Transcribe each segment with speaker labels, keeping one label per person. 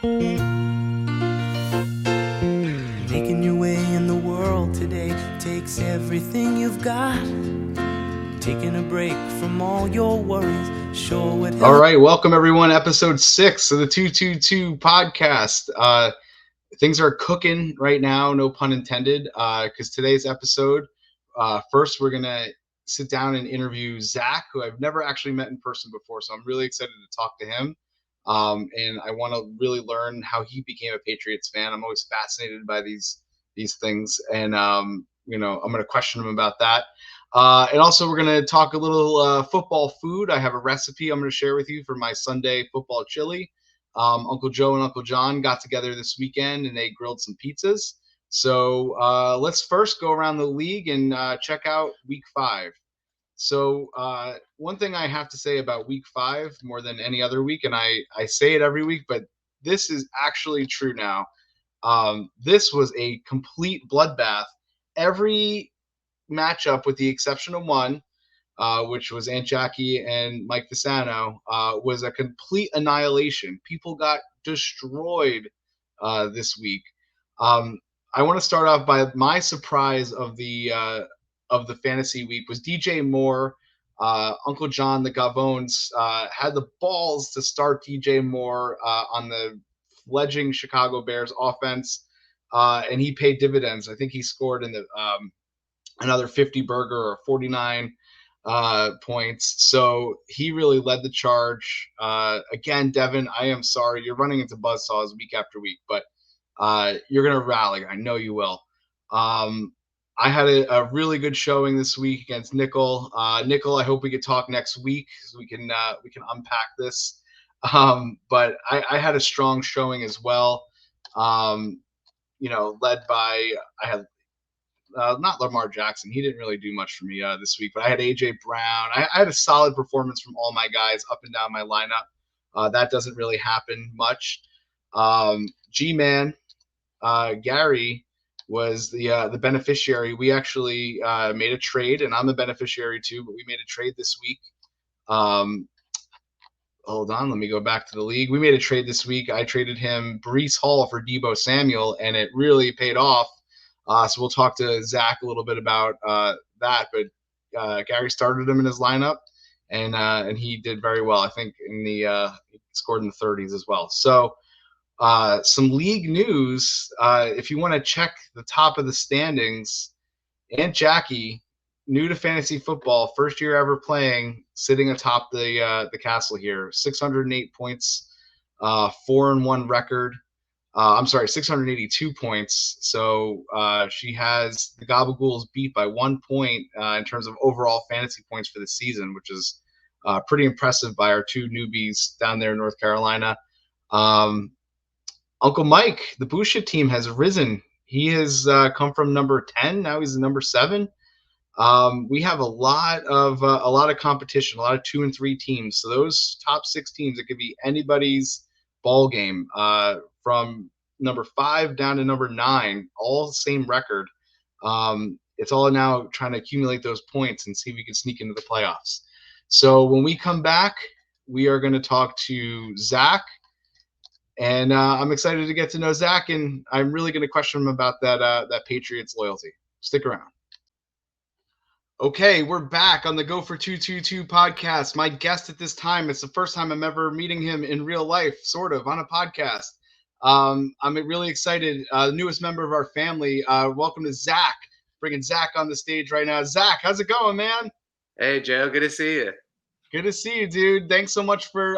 Speaker 1: Making your way in the world today takes everything you've got. Taking a break from all your worries sure would help.
Speaker 2: All right, welcome everyone. Episode 6 of the 222 podcast. Things are cooking right now, no pun intended, because today's episode, first we're going to sit down and interview Zach, who I've never actually met in person before, so I'm really excited to talk to him. And I want to really learn how he became a Patriots fan. I'm always fascinated by these things, and I'm going to question him about that. And also, we're going to talk a little football food. I have a recipe I'm going to share with you for my Sunday football chili. Uncle Joe and Uncle John got together this weekend and they grilled some pizzas. So let's first go around the league and check out week 5. So one thing I have to say about week 5 more than any other week, and I say it every week, but this is actually true now. This was a complete bloodbath. Every matchup, with the exception of one, which was Aunt Jackie and Mike Fasano, was a complete annihilation. People got destroyed this week. I want to start off by my surprise of the fantasy week was DJ Moore. Uncle John, the Gavones, had the balls to start DJ Moore on the fledgling Chicago Bears offense, and he paid dividends. I think he scored in the another 50 burger or 49 points. So he really led the charge. Again, Devin, I am sorry. You're running into buzzsaws week after week, but you're going to rally. I know you will. I had a really good showing this week against Nickel. Nickel, I hope we could talk next week so we can unpack this. But I had a strong showing as well. Led by I had not Lamar Jackson. He didn't really do much for me this week, but I had A.J. Brown. I had a solid performance from all my guys up and down my lineup. That doesn't really happen much. G-Man, Gary was the beneficiary. We actually made a trade, and I'm the beneficiary too, but we made a trade this week. Hold on, let me go back to the league. We made a trade this week. I traded him Breece Hall for Deebo Samuel, and it really paid off. So we'll talk to Zach a little bit about that. But Gary started him in his lineup, and he did very well. I think he scored in the 30s as well. So some league news. If you want to check the top of the standings, Aunt Jackie, new to fantasy football, first year ever playing, sitting atop the castle here. 608 points, 4-1 record. 682 points. So she has the Gabagools beat by 1 point in terms of overall fantasy points for the season, which is pretty impressive by our two newbies down there in North Carolina. Uncle Mike, the Busha team has risen. He has come from number 10. Now he's number 7. We have a lot of competition, a lot of 2 and 3 teams. So those top 6 teams, it could be anybody's ball game. From number 5 down to number 9, all the same record. It's all now trying to accumulate those points and see if we can sneak into the playoffs. So when we come back, we are going to talk to Zach, and I'm excited to get to know Zach, and I'm really going to question him about that Patriots loyalty. Stick around. Okay, we're back on the Go for 222 podcast. My guest at this time, it's the first time I'm ever meeting him in real life, sort of, on a podcast. I'm really excited. Newest member of our family. Welcome to Zach. Bringing Zach on the stage right now. Zach, how's it going, man?
Speaker 3: Hey, Joe. Good to see you.
Speaker 2: Good to see you, dude. Thanks so much for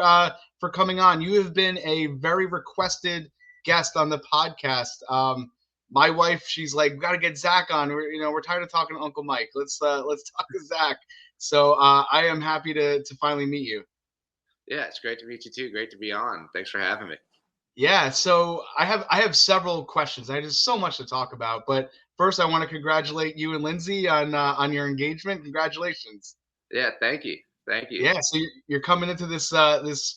Speaker 2: coming on. You have been a very requested guest on the podcast. My wife, she's like, we got to get Zach on. We're tired of talking to Uncle Mike. Let's talk to Zach. So I am happy to finally meet you.
Speaker 3: Yeah, it's great to meet you too. Great to be on. Thanks for having me.
Speaker 2: Yeah, so I have several questions. I have just so much to talk about. But first, I want to congratulate you and Lindsay on your engagement. Congratulations.
Speaker 3: Yeah, thank you. Thank you.
Speaker 2: Yeah, so you're coming into this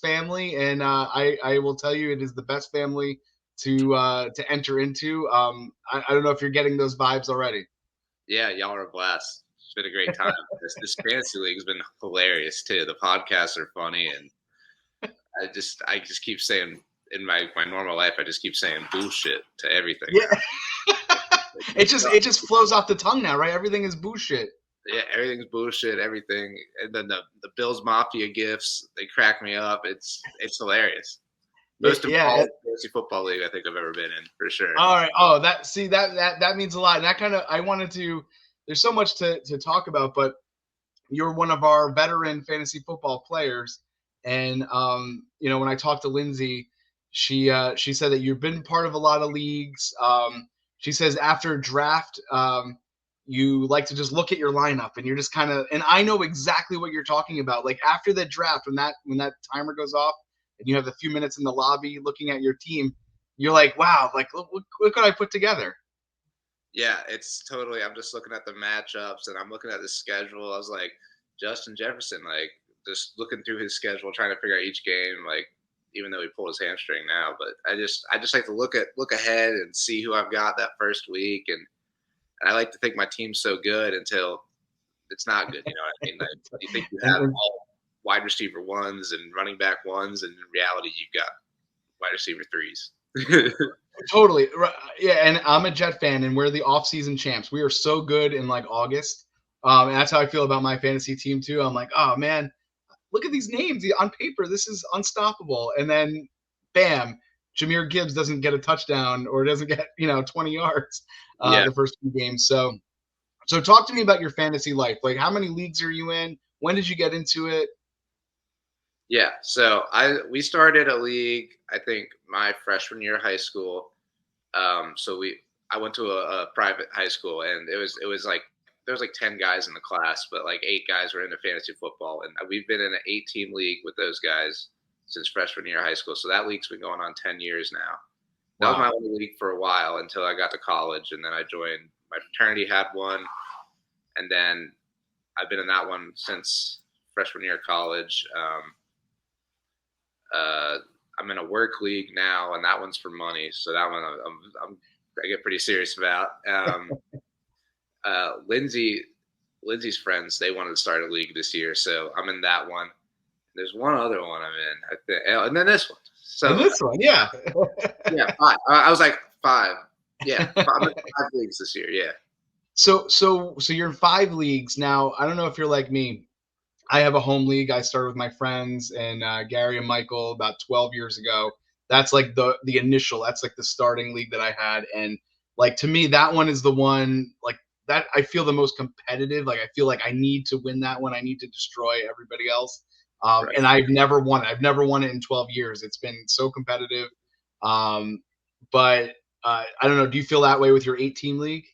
Speaker 2: family, and I will tell you, it is the best family to enter into. I don't know if you're getting those vibes already.
Speaker 3: Yeah, y'all are a blast. It's been a great time. this fantasy league has been hilarious too. The podcasts are funny, and I just keep saying in my normal life, I just keep saying bullshit to everything.
Speaker 2: Yeah. It just flows off the tongue now, right? Everything is bullshit.
Speaker 3: Yeah, everything's bullshit, everything. And then the Bills Mafia gifs, they crack me up. It's hilarious. Most involved fantasy football league I think I've ever been in, for sure.
Speaker 2: All right. Oh, that means a lot. And that kind of, I wanted to, there's so much to talk about, but you're one of our veteran fantasy football players. And, you know, when I talked to Lindsay, she said that you've been part of a lot of leagues. She says after draft, you like to just look at your lineup and you're just kind of, and I know exactly what you're talking about. Like after the draft, when that timer goes off and you have a few minutes in the lobby looking at your team, you're like, wow, like look what I put together.
Speaker 3: Yeah, it's totally, I'm just looking at the matchups and I'm looking at the schedule. I was like, Justin Jefferson, like just looking through his schedule, trying to figure out each game, like even though he pulled his hamstring now, but I just like to look ahead and see who I've got that first week. And I like to think my team's so good until it's not good. You know what I mean? Like, you think you have all wide receiver ones and running back ones, and in reality, you've got wide receiver threes.
Speaker 2: Totally. Yeah, and I'm a Jet fan, and we're the off-season champs. We are so good in like August. And that's how I feel about my fantasy team too. I'm like, oh man, look at these names. On paper, this is unstoppable. And then bam, Jahmyr Gibbs doesn't get a touchdown or doesn't get, 20 yards the first few games. So talk to me about your fantasy life. Like, how many leagues are you in? When did you get into it?
Speaker 3: Yeah, so we started a league, I think, my freshman year of high school. I went to a private high school, and it was like there was like 10 guys in the class, but like 8 guys were into fantasy football, and we've been in an 8-team league with those guys since freshman year of high school. So that league's been going on 10 years now. That was my only league for a while until I got to college, and then I joined. My fraternity had one, and then I've been in that one since freshman year of college. I'm in a work league now, and that one's for money. So that one I get pretty serious about. Lindsay's friends, they wanted to start a league this year, so I'm in that one. There's one other one I'm in, I think, and then this one. So
Speaker 2: and this one, yeah,
Speaker 3: yeah, 5. I was like 5. Yeah, I'm in 5 leagues this year. Yeah.
Speaker 2: So you're in 5 leagues now. I don't know if you're like me. I have a home league. I started with my friends and Gary and Michael about 12 years ago. That's like the initial. That's like the starting league that I had, and like to me, that one is the one like that I feel the most competitive. Like I feel like I need to win that one. I need to destroy everybody else. Right. And I've never won it. I've never won it in 12 years. It's been so competitive. But I don't know. Do you feel that way with your 8-team league?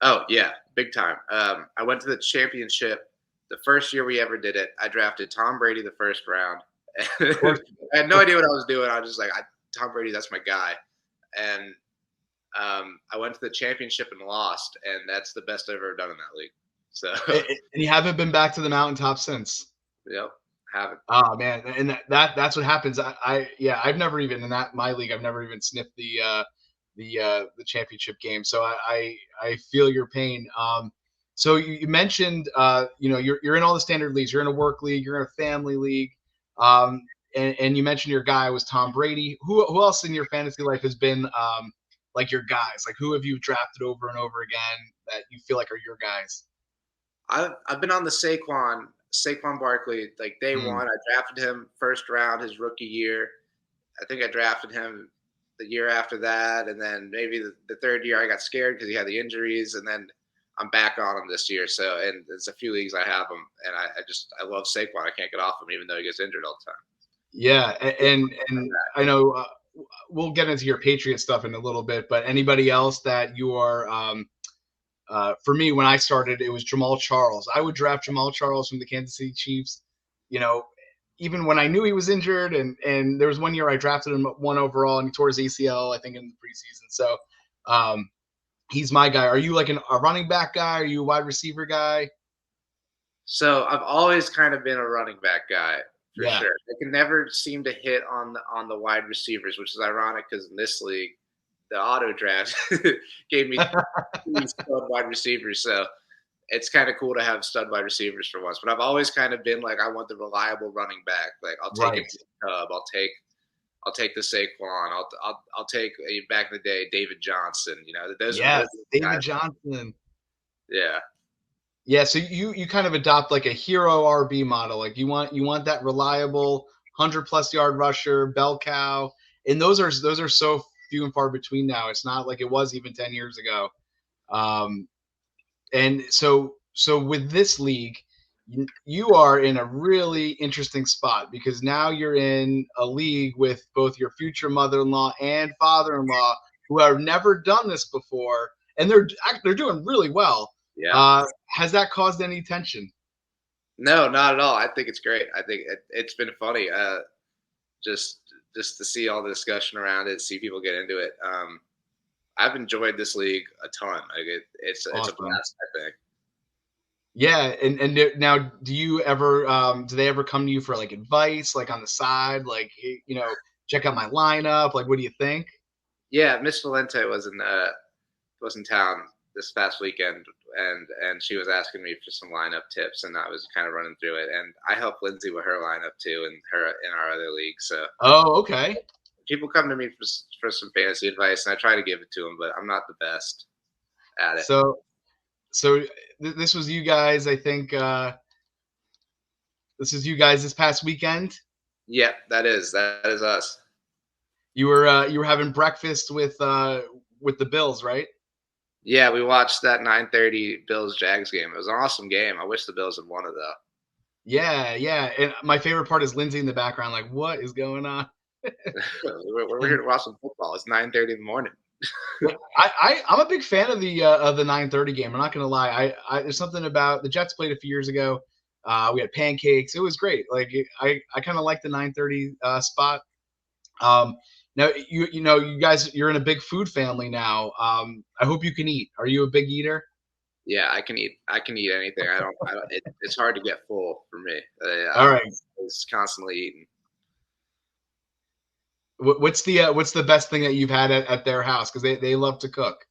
Speaker 3: Oh yeah, big time. I went to the championship. The first year we ever did it, I drafted Tom Brady the first round. I had no idea what I was doing. I was just like, Tom Brady, that's my guy. And I went to the championship and lost, and that's the best I've ever done in that league. So,
Speaker 2: and you haven't been back to the mountaintop since.
Speaker 3: Yep, haven't.
Speaker 2: Oh man, and that's what happens. I've never even in my league. I've never even sniffed the championship game. So I feel your pain. So you mentioned, you're in all the standard leagues. You're in a work league. You're in a family league. And you mentioned your guy was Tom Brady. Who else in your fantasy life has been like your guys? Like who have you drafted over and over again that you feel like are your guys?
Speaker 3: I've been on the Saquon Barkley, like day one. I drafted him first round his rookie year. I think I drafted him the year after that, and then maybe the third year I got scared because he had the injuries, and then I'm back on him this year. So, and there's a few leagues I have him, and I love Saquon. I can't get off him even though he gets injured all the time.
Speaker 2: Yeah, and I know we'll get into your Patriot stuff in a little bit, but anybody else that you are for me, when I started, it was Jamaal Charles. I would draft Jamaal Charles from the Kansas City Chiefs, even when I knew he was injured. And there was one year I drafted him at 1 overall, and he tore his ACL, I think, in the preseason. So he's my guy. Are you like a running back guy? Are you a wide receiver guy?
Speaker 3: So I've always kind of been a running back guy, for sure. I can never seem to hit on the wide receivers, which is ironic because in this league, the auto draft gave me 3 stud wide receivers. So it's kind of cool to have stud wide receivers for once. But I've always kind of been like, I want the reliable running back. Like I'll take it to the Cub. I'll take the Saquon. I'll take back in the day David Johnson. You know, those are
Speaker 2: Yes, David
Speaker 3: guys.
Speaker 2: Johnson.
Speaker 3: Yeah.
Speaker 2: Yeah, so you kind of adopt like a hero RB model. Like you want that reliable 100+ yard rusher, bell cow, and those are so few and far between now. It's not like it was even 10 years ago. And so with this league, you are in a really interesting spot because now you're in a league with both your future mother-in-law and father-in-law who have never done this before, and they're doing really well.
Speaker 3: Yeah.
Speaker 2: Has that caused any tension?
Speaker 3: No, not at all. I think it's great. I think it's been funny. Just to see all the discussion around it, see people get into it. I've enjoyed this league a ton. Like it's
Speaker 2: Awesome.
Speaker 3: It's a blast, I think.
Speaker 2: Yeah, and now, do you ever do they ever come to you for like advice, like on the side, like hey, check out my lineup, like what do you think?
Speaker 3: Yeah, Miss Valente was in town this past weekend, and she was asking me for some lineup tips, and I was kind of running through it, and I helped Lindsay with her lineup too, and her in our other league. So
Speaker 2: Okay.
Speaker 3: People come to me for some fantasy advice, and I try to give it to them, but I'm not the best at it.
Speaker 2: So this was you guys, I think. This is you guys this past weekend.
Speaker 3: Yeah, that is us.
Speaker 2: You were having breakfast with the Bills, right?
Speaker 3: Yeah, we watched that 9:30 Bills Jags game. It was an awesome game. I wish the Bills had won it though.
Speaker 2: Yeah. And my favorite part is Lindsay in the background, like, what is going on?
Speaker 3: we're here to watch some football. It's 9:30 in the morning.
Speaker 2: I'm a big fan of the 9:30 game. I'm not gonna lie. There's something about the Jets played a few years ago. We had pancakes. It was great. Like I kind of like the 9:30 spot. Now you guys, you're in a big food family now. I hope you can eat. Are you a big eater?
Speaker 3: Yeah, I can eat anything. It's hard to get full for me.
Speaker 2: All right.
Speaker 3: It's constantly eating.
Speaker 2: What's the best thing that you've had at their house? Because they love to cook.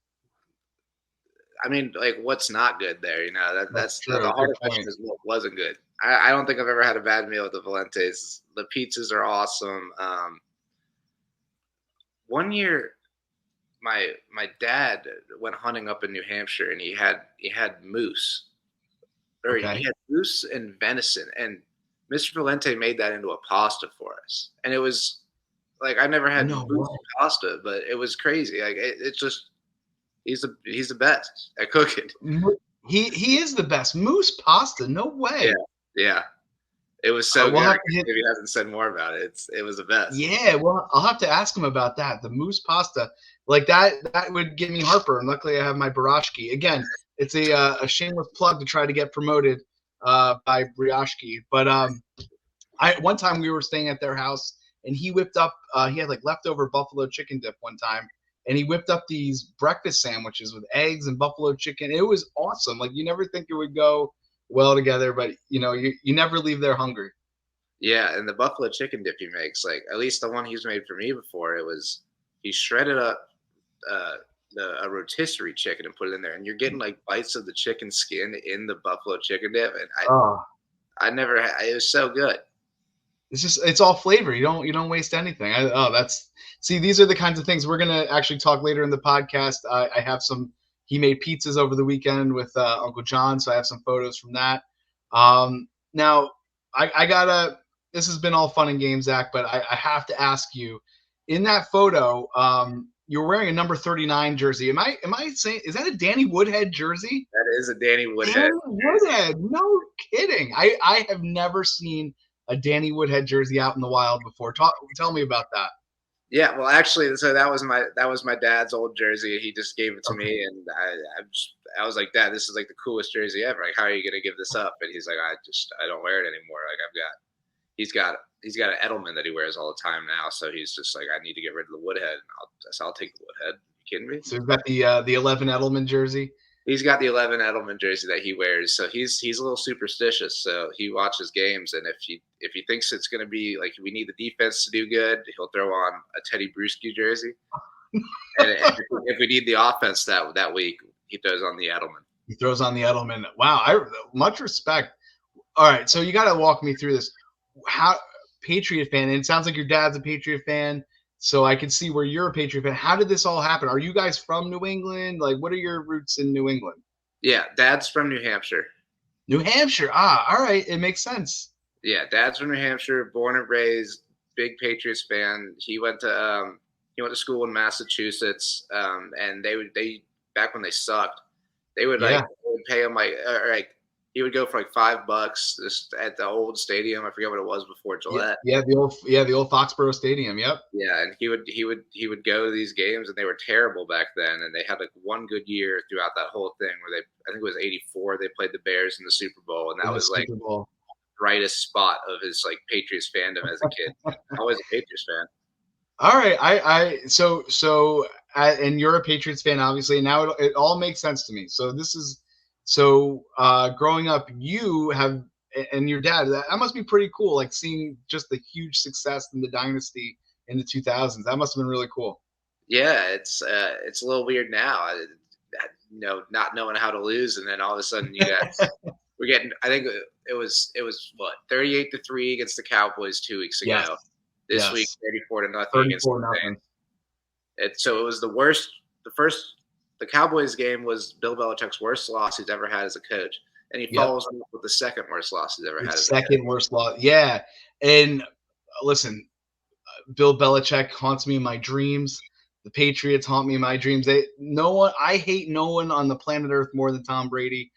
Speaker 3: I mean, like, what's not good there? That's
Speaker 2: true.
Speaker 3: the hard question is what wasn't good. I don't think I've ever had a bad meal at the Valentes. The pizzas are awesome. One year, my dad went hunting up in New Hampshire, and he had moose, or
Speaker 2: Okay.
Speaker 3: he had moose and venison, and Mr. Valente made that into a pasta for us, and it was like I never had moose pasta, but it was crazy. Like it's just he's the best at cooking.
Speaker 2: He is the best. Moose pasta, no way.
Speaker 3: Yeah. It was so good. Maybe he hasn't said more about it. It was the best.
Speaker 2: Yeah, well, I'll have to ask him about that. The moose pasta, like that would give me heartburn. Luckily, I have my Barashki. Again, it's a shameless plug to try to get promoted by Barashki. But one time we were staying at their house, and he whipped up. He had like leftover buffalo chicken dip one time, and he whipped up these breakfast sandwiches with eggs and buffalo chicken. It was awesome. Like you never think it would go well together, but you never leave there hungry.
Speaker 3: Yeah, and the buffalo chicken dip he makes, like at least the one he's made for me before, he shredded up a rotisserie chicken and put it in there, and you're getting like bites of the chicken skin in the buffalo chicken dip, and I never had. It was so good.
Speaker 2: It's all flavor. You don't waste anything. These are the kinds of things we're gonna actually talk later in the podcast. I have some. He made pizzas over the weekend with Uncle John, so I have some photos from that. Now, I gotta. This has been all fun and games, Zach, but I have to ask you. In that photo, you're wearing a number 39 jersey. Am I saying, is that a Danny Woodhead jersey?
Speaker 3: That is a Danny Woodhead.
Speaker 2: Danny Woodhead, no kidding. I have never seen a Danny Woodhead jersey out in the wild before. Tell me about that.
Speaker 3: Yeah, well, actually, so that was my dad's old jersey. He just gave it to me, and I was like, Dad, this is like the coolest jersey ever. Like, how are you gonna give this up? And he's like, I don't wear it anymore. Like, he's got an Edelman that he wears all the time now. So he's just like, I need to get rid of the Woodhead. I'll take the Woodhead. Are you kidding me?
Speaker 2: So he's got the 11 Edelman jersey.
Speaker 3: He's got the 11 Edelman jersey that he wears. So he's a little superstitious. So he watches games, and if he thinks it's going to be like we need the defense to do good, he'll throw on a Teddy Bruschi jersey. And if we need the offense that week, he throws on the Edelman.
Speaker 2: He throws on the Edelman. Wow, much respect. All right, so you got to walk me through this. How Patriot fan, and it sounds like your dad's a Patriot fan, so I can see where you're a Patriot fan. How did this all happen? Are you guys from New England? Like, what are your roots in New England?
Speaker 3: Yeah, Dad's from New Hampshire.
Speaker 2: New Hampshire. Ah, all right. It makes sense.
Speaker 3: Yeah, Dad's from New Hampshire, born and raised, big Patriots fan. He went to school in Massachusetts, and they back when they sucked, they would
Speaker 2: Yeah.
Speaker 3: they would pay him like he would go for like $5 just at the old stadium. I forget what it was before Gillette.
Speaker 2: Yeah, the old Foxborough Stadium. Yep.
Speaker 3: Yeah, and he would go to these games, and they were terrible back then. And they had like one good year throughout that whole thing where I think it was '84. They played the Bears in the Super Bowl, and that was like the brightest spot of his like Patriots fandom as a kid. Always a Patriots fan.
Speaker 2: All right, and you're a Patriots fan, obviously. And now it all makes sense to me. So growing up, you have, and your dad, that must be pretty cool. Like seeing just the huge success in the dynasty in the 2000s. That must have been really cool.
Speaker 3: Yeah, it's a little weird now, not knowing how to lose, and then all of a sudden we're getting. I think it was what 38-3 against the Cowboys 2 weeks ago.
Speaker 2: Yes.
Speaker 3: This week 34-0 against the Saints. So it was the worst. The Cowboys game was Bill Belichick's worst loss he's ever had as a coach, and he follows up with the second worst loss he's ever had.
Speaker 2: Second worst loss, yeah. And listen, Bill Belichick haunts me in my dreams. The Patriots haunt me in my dreams. I hate no one on the planet Earth more than Tom Brady.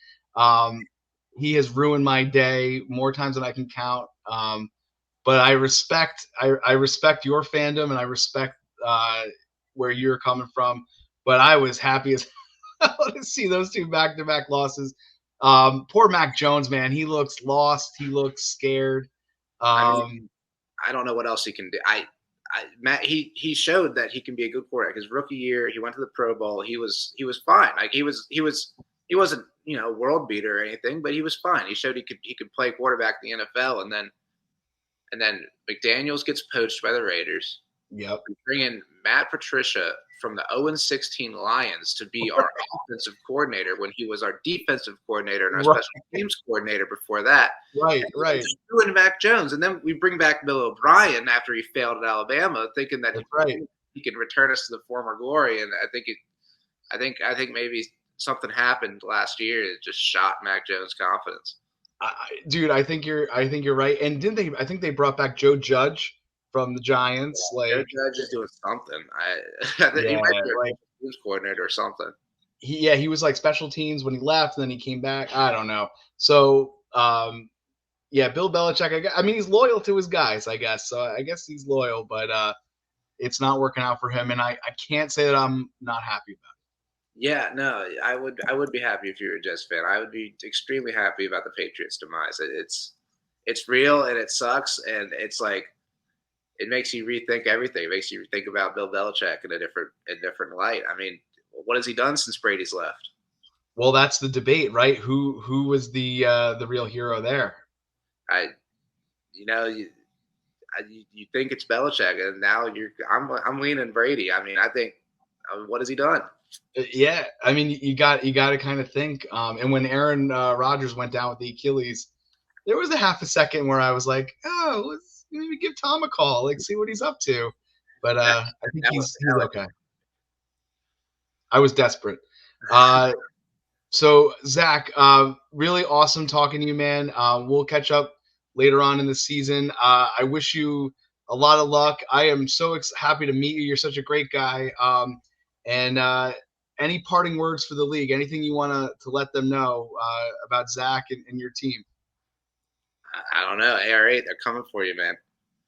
Speaker 2: He has ruined my day more times than I can count. But I respect your fandom, and I respect where you're coming from. But I was happy as hell to see those two back-to-back losses. Poor Mac Jones, man. He looks lost. He looks scared.
Speaker 3: I don't know what else he can do. Matt, he showed that he can be a good quarterback. His rookie year, he went to the Pro Bowl. He was fine. Like he wasn't world beater or anything, but he was fine. He showed he could play quarterback in the NFL, and then McDaniels gets poached by the Raiders.
Speaker 2: Yep.
Speaker 3: We bring in Matt Patricia from the 0-16 Lions to be our offensive coordinator when he was our defensive coordinator and our special teams coordinator before that.
Speaker 2: Right.
Speaker 3: And Mac Jones, and then we bring back Bill O'Brien after he failed at Alabama, thinking that he can return us to the former glory. And I think maybe something happened last year that just shot Mac Jones' confidence.
Speaker 2: Dude, I think you're right. And didn't they? I think they brought back Joe Judge from the Giants.
Speaker 3: Joe Judge is doing something. I think he might be a teams coordinator or something.
Speaker 2: He was like special teams when he left, and then he came back. I don't know. So, Bill Belichick. I mean, he's loyal to his guys, I guess. So I guess he's loyal, but it's not working out for him, and I can't say that I'm not happy about it.
Speaker 3: Yeah, no, I would be happy if you were a Jets fan. I would be extremely happy about the Patriots' demise. It's real and it sucks, and it's like it makes you rethink everything. It makes you think about Bill Belichick in a different light. I mean, what has he done since Brady's left?
Speaker 2: Well, that's the debate, right? Who was the real hero there?
Speaker 3: You think it's Belichick, and now I'm leaning Brady. I mean, I think what has he done?
Speaker 2: Yeah, I mean, you got to kind of think. And when Aaron Rodgers went down with the Achilles, there was a half a second where I was like, oh, let's maybe give Tom a call, like see what he's up to. But I think he's okay. I was desperate. So Zach, really awesome talking to you, man. We'll catch up later on in the season. I wish you a lot of luck. I am so happy to meet you. You're such a great guy. And any parting words for the league? Anything you want to let them know about Zach and your team?
Speaker 3: I don't know. AR8, they're coming for you, man.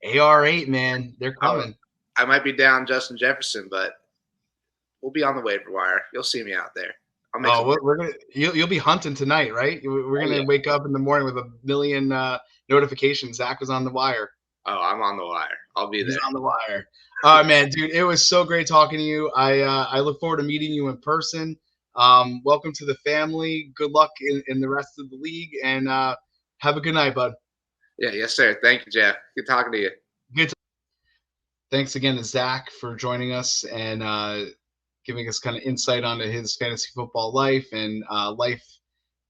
Speaker 2: AR8, man, they're coming.
Speaker 3: I might be down Justin Jefferson, but we'll be on the waiver wire. You'll see me out there.
Speaker 2: You'll be hunting tonight, right? We're gonna wake up in the morning with a million notifications. Zach was on the wire.
Speaker 3: Oh, I'm on the wire. I'll be there.
Speaker 2: He's on the wire. All right, man, dude. It was so great talking to you. I look forward to meeting you in person. Welcome to the family. Good luck in the rest of the league, and have a good night, bud.
Speaker 3: Yeah, yes, sir. Thank you, Jeff. Good talking to you.
Speaker 2: Good. Thanks again to Zach for joining us and giving us kind of insight onto his fantasy football life and life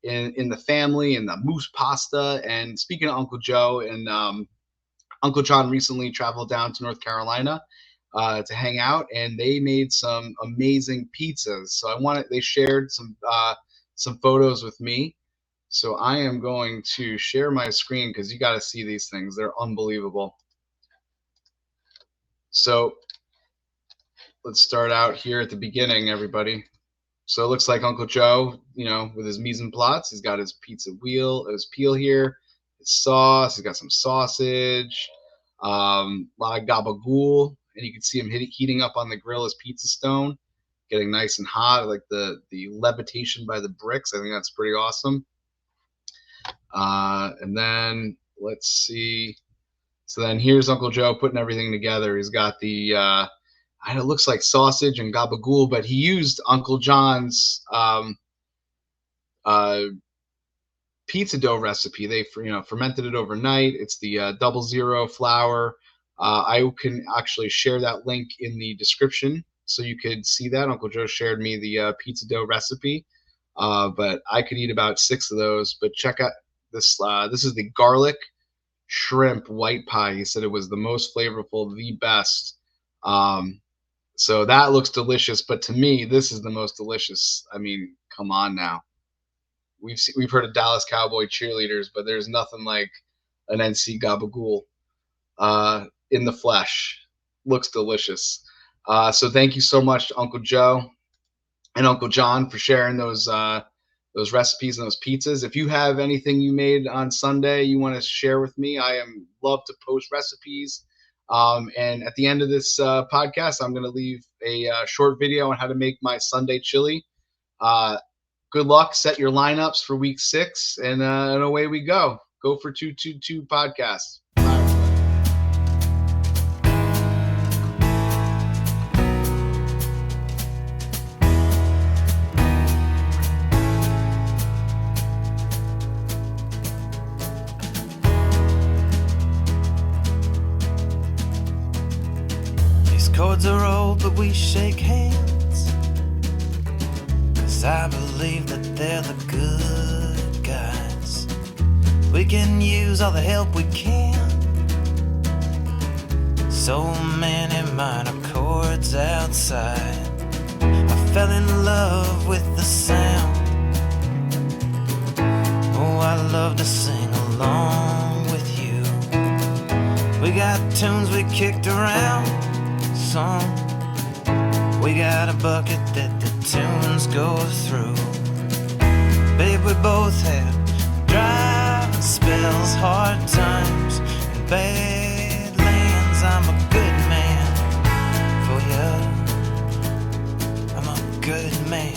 Speaker 2: in the family and the moose pasta. And speaking of Uncle Joe, and Uncle John recently traveled down to North Carolina to hang out, and they made some amazing pizzas. So they shared some photos with me. So I am going to share my screen because you got to see these things. They're unbelievable. So let's start out here at the beginning, everybody. So it looks like Uncle Joe, with his mise en place. He's got his pizza his peel here, his sauce. He's got some sausage, a lot of gabagool, and you can see him heating up on the grill his pizza stone, getting nice and hot, like the levitation by the bricks. I think that's pretty awesome. And then let's see. So then here's Uncle Joe putting everything together. He's got the it looks like sausage and gabagool, but he used Uncle John's pizza dough recipe. They fermented it overnight. It's the 00 flour. I can actually share that link in the description so you could see that. Uncle Joe shared me the pizza dough recipe, but I could eat about 6 of those. But check out this. This is the garlic shrimp white pie. He said it was the most flavorful, the best. So that looks delicious, but to me, this is the most delicious. I mean, come on now. We've heard of Dallas Cowboy cheerleaders, but there's nothing like an NC gabagool in the flesh. Looks delicious. So thank you so much to Uncle Joe and Uncle John for sharing those recipes and those pizzas. If you have anything you made on Sunday you want to share with me, I love to post recipes. And at the end of this podcast, I'm going to leave a short video on how to make my Sunday chili. Good luck. Set your lineups for week 6, and away we go. Go for 222 podcast.
Speaker 1: Chords are old, but we shake hands, 'cause I believe that they're the good guys. We can use all the help we can. So many minor chords outside. I fell in love with the sound. Oh, I love to sing along with you. We got tunes we kicked around. We got a bucket that the tunes go through. Babe, we both had dry spells, hard times, and bad lands. I'm a good man for you. I'm a good man.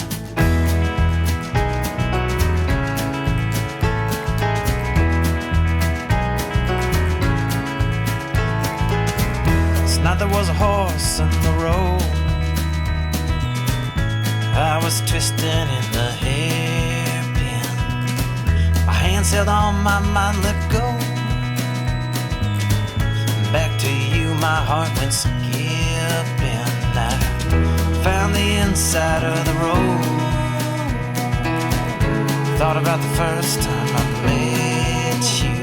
Speaker 1: There was a horse in the road. I was twisting in the hairpin. My hands held on, my mind let go. Back to you, my heart went skipping. I found the inside of the road. Thought about the first time I met you.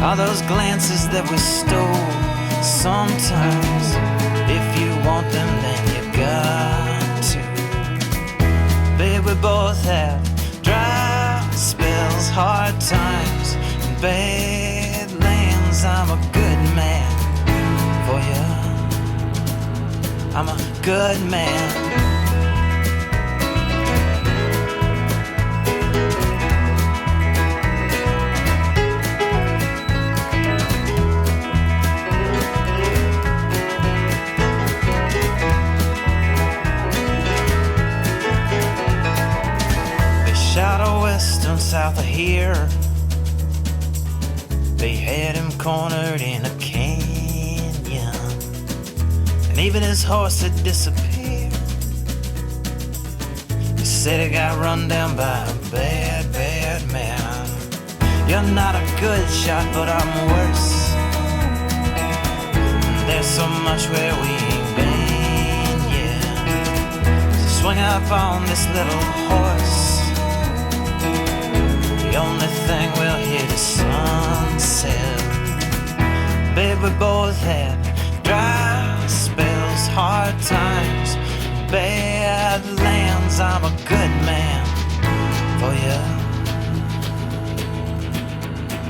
Speaker 1: All those glances that we stole. Sometimes, if you want them, then you got to. Babe, we both have dry spells, hard times, and bad lands. I'm a good man for you. I'm a good man. South of here, they had him cornered in a canyon, and even his horse had disappeared. He said he got run down by a bad, bad man. You're not a good shot, but I'm worse. There's so much where we ain't been yet. So swing up on this little horse. The only thing we'll hit is sunset. Babe, we both had dry spells, hard times, bad lands. I'm a good man for you.